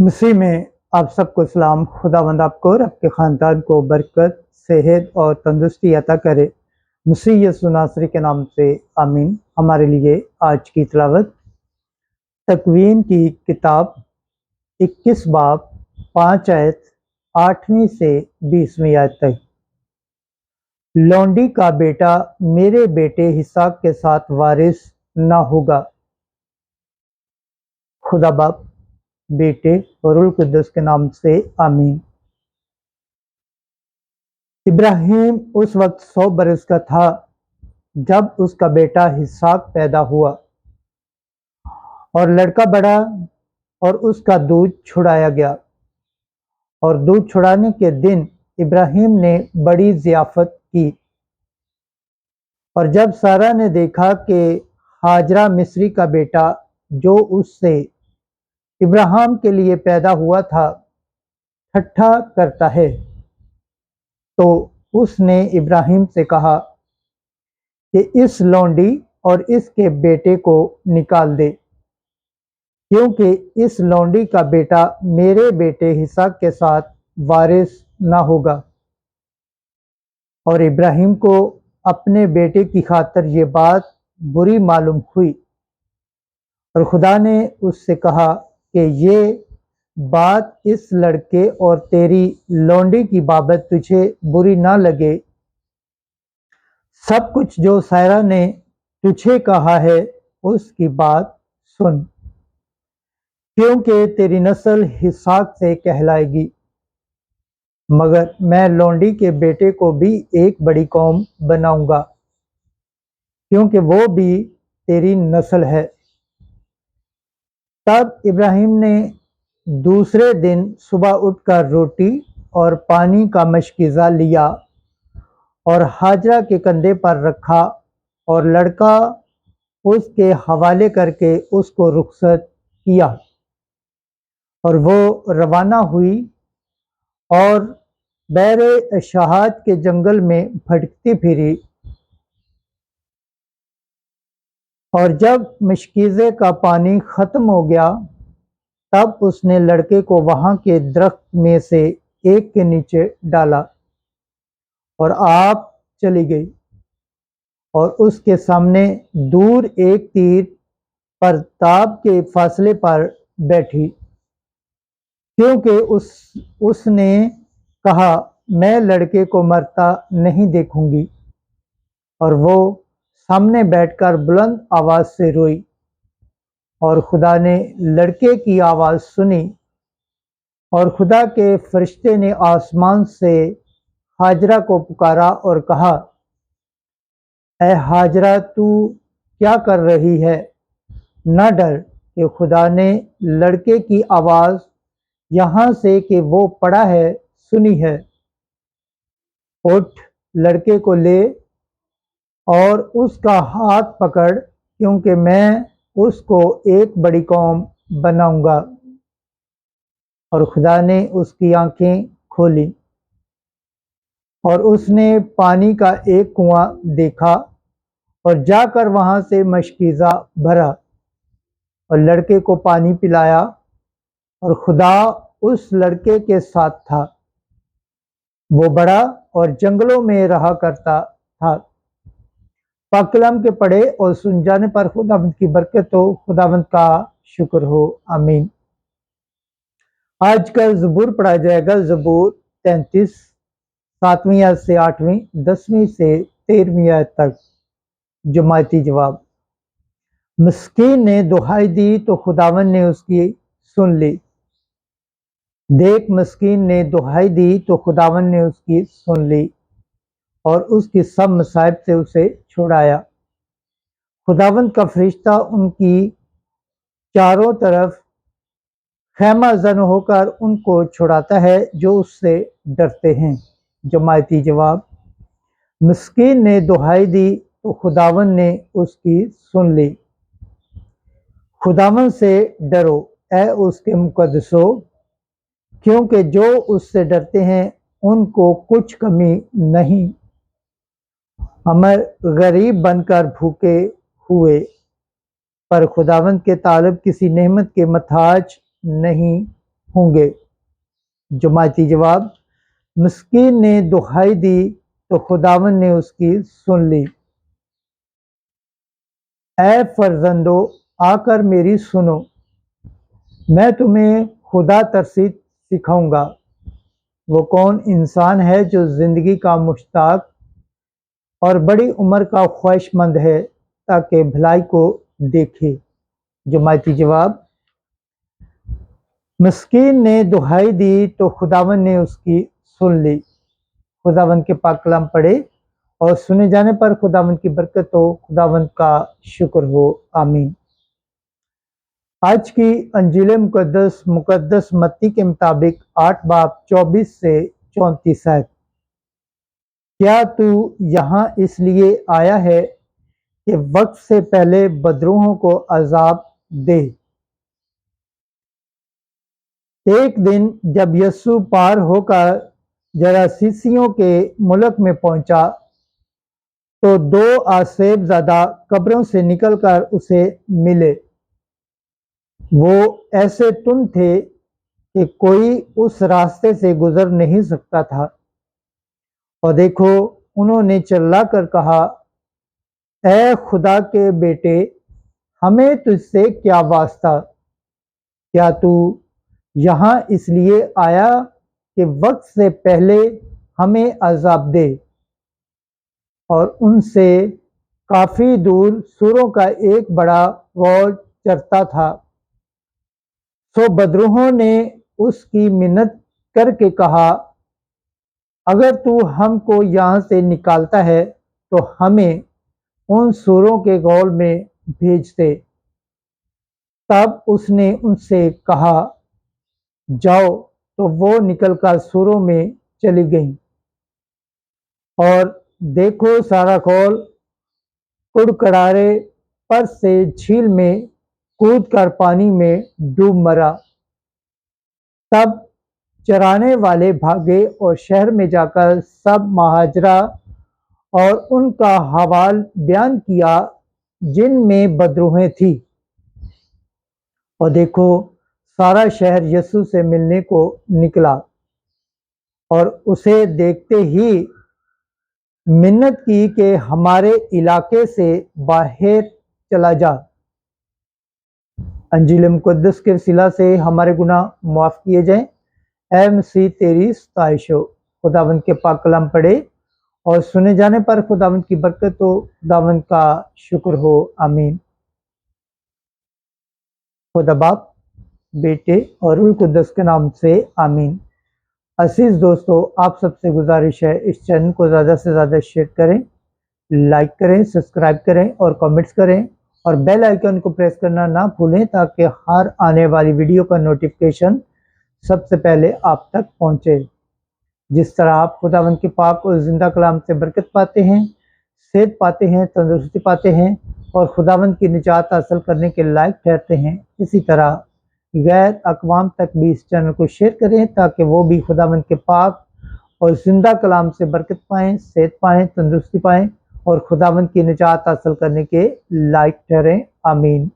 मसीह में आप सबको सलाम। खुदावंद आपको और आपके ख़ानदान को बरकत, सेहत और तंदुरुस्ती अता करे। मसीह यीशु नासरी के नाम से आमीन। हमारे लिए आज की तिलावत तकवीन की किताब 21 बाब 5 आयत 8वीं से 20वीं आयत तक। लौंडी का बेटा मेरे बेटे हिसाक के साथ वारिस ना होगा। खुदा बाप, बेटे और रूह कुद्दुस के नाम से आमीन। इब्राहिम उस वक्त 100 बरस का था जब उसका बेटा हिसाक पैदा हुआ और लड़का बड़ा और उसका दूध छुड़ाया गया। और दूध छुड़ाने के दिन इब्राहिम ने बड़ी ज़ियाफ़त की। और जब सारा ने देखा कि हाजरा मिस्री का बेटा जो उससे इब्राहिम के लिए पैदा हुआ था ठट्ठा करता है, तो उसने इब्राहिम से कहा कि इस लौंडी और इसके बेटे को निकाल दे, क्योंकि इस लौंडी का बेटा मेरे बेटे हिसाक के साथ वारिस ना होगा। और इब्राहिम को अपने बेटे की खातिर ये बात बुरी मालूम हुई। और खुदा ने उससे कहा कि ये बात इस लड़के और तेरी लौंडी की बाबत तुझे बुरी ना लगे। सब कुछ जो सारा ने तुझे कहा है उसकी बात सुन, क्योंकि तेरी नस्ल हिसाक से कहलाएगी। मगर मैं लौंडी के बेटे को भी एक बड़ी कौम बनाऊंगा, क्योंकि वो भी तेरी नस्ल है। तब इब्राहिम ने दूसरे दिन सुबह उठकर रोटी और पानी का मशकीज़ा लिया और हाजरा के कंधे पर रखा और लड़का उसके हवाले करके उसको रुखसत किया। और वो रवाना हुई और बैरे शहाद के जंगल में भटकती फिरी। और जब मशकीज़े का पानी ख़त्म हो गया तब उसने लड़के को वहाँ के दरख्त में से एक के नीचे डाला और आप चली गई और उसके सामने दूर एक तीर पर ताब के फासले पर बैठी, क्योंकि उसने कहा मैं लड़के को मरता नहीं देखूंगी। और वो सामने बैठकर बुलंद आवाज़ से रोई। और खुदा ने लड़के की आवाज़ सुनी और खुदा के फरिश्ते ने आसमान से हाजरा को पुकारा और कहा, ऐ हाजरा, तू क्या कर रही है? न डर, कि खुदा ने लड़के की आवाज़ यहाँ से कि वो पड़ा है सुनी है। उठ, लड़के को ले और उसका हाथ पकड़, क्योंकि मैं उसको एक बड़ी कौम बनाऊंगा। और खुदा ने उसकी आंखें खोली और उसने पानी का एक कुआं देखा और जाकर वहां से मशकीज़ा भरा और लड़के को पानी पिलाया। और खुदा उस लड़के के साथ था। वो बड़ा और जंगलों में रहा करता था। पाक कलाम के पढ़े और सुन जाने पर खुदावंद की बरकत हो। खुदावंद का शुक्र हो। आमीन। आज का ज़बूर पढ़ा जाएगा। ज़बूर 33 7वीं आयत से 8वीं, 10वीं से 13वीं आयत तक। जमायती जवाब। मिस्कीन ने दुहाई दी तो खुदावन ने उसकी सुन ली। देख, मिस्कीन ने दुहाई दी तो खुदावन ने उसकी सुन ली और उसकी सब मसाइब से उसे छुड़ाया। खुदावंद का फरिश्ता उनकी चारों तरफ खैमा जन होकर उनको छुड़ाता है जो उससे डरते हैं। जमायती जवाब। मिस्कीन ने दुहाई दी तो खुदावन ने उसकी सुन ली। खुदावन से डरो ऐ उसके मुकद्दसों, क्योंकि जो उससे डरते हैं उनको कुछ कमी नहीं। अमर गरीब बनकर भूखे हुए, पर खुदावंद के तालब किसी नेमत के मथाज नहीं ہوں گے۔ جماعتی جواب: مسکین نے دہائی دی تو خداوند نے اس کی سن لی۔ اے فرزندو، آ کر میری سنو، میں تمہیں خدا ترسی سکھاؤں گا۔ وہ کون انسان ہے جو زندگی کا مشتاق اور بڑی عمر کا خواہش مند ہے تاکہ بھلائی کو دیکھے؟ جماعتی جواب: مسکین نے دہائی دی تو خداوند نے اس کی سن لی۔ خداوند کے پاک کلام پڑھے اور سنے جانے پر خداوند کی برکت ہو، خداوند کا شکر ہو، آمین۔ آج کی انجیل مقدس متی کے مطابق 8 باب 24 سے 34 آیت۔ کیا تو یہاں اس لیے آیا ہے کہ وقت سے پہلے بدروحوں کو عذاب دے؟ ایک دن جب یسوع پار ہو کر جراسیسیوں کے ملک میں پہنچا تو 2 آسیب زدہ قبروں سے نکل کر اسے ملے۔ وہ ایسے تند تھے کہ کوئی اس راستے سے گزر نہیں سکتا تھا، اور دیکھو انہوں نے چلا کر کہا، اے خدا کے بیٹے، ہمیں تجھ سے کیا واسطہ؟ کیا تو یہاں اس لیے آیا کہ وقت سے پہلے ہمیں عذاب دے؟ اور ان سے کافی دور سوروں کا ایک بڑا غول چرتا تھا۔ سو بدروحوں نے اس کی منت کر کے کہا، اگر تو ہم کو یہاں سے نکالتا ہے تو ہمیں ان سوروں کے غول میں بھیج دے۔ تب اس نے ان سے کہا، جاؤ، تو وہ نکل کر سوروں میں چلی گئیں، اور دیکھو سارا غول کڑکڑارے پر سے جھیل میں کود کر پانی میں ڈوب مرا۔ تب چرانے والے بھاگے اور شہر میں جا کر سب مہاجرہ اور ان کا حوال بیان کیا جن میں بدروحیں تھیں، اور دیکھو سارا شہر یسوع سے ملنے کو نکلا، اور اسے دیکھتے ہی منت کی کہ ہمارے علاقے سے باہر چلا جا۔ انجیل مقدس کے وسیلہ سے ہمارے گناہ معاف کیے جائیں۔ اے مسیح تیری ستائش ہو۔ خداوند کے پاک کلام پڑھے اور سنے جانے پر خداوند کی برکت ہو، خداوند کا شکر ہو، آمین۔ خدا باپ، بیٹے اور روح القدس کے نام سے آمین۔ عزیز دوستو، آپ سب سے گزارش ہے اس چینل کو زیادہ سے زیادہ شیئر کریں، لائک کریں، سبسکرائب کریں اور کمنٹس کریں، اور بیل آئیکن کو پریس کرنا نہ بھولیں تاکہ ہر آنے والی ویڈیو کا نوٹیفیکیشن سب سے پہلے آپ تک پہنچے۔ جس طرح آپ خداوند کے پاک اور زندہ کلام سے برکت پاتے ہیں، صحت پاتے ہیں، تندرستی پاتے ہیں اور خداوند کی نجات حاصل کرنے کے لائق ٹھہرتے ہیں، اسی طرح غیر اقوام تک بھی اس چینل کو شیئر کریں تاکہ وہ بھی خداوند کے پاک اور زندہ کلام سے برکت پائیں، صحت پائیں، تندرستی پائیں اور خداوند کی نجات حاصل کرنے کے لائق ٹھہریں، آمین۔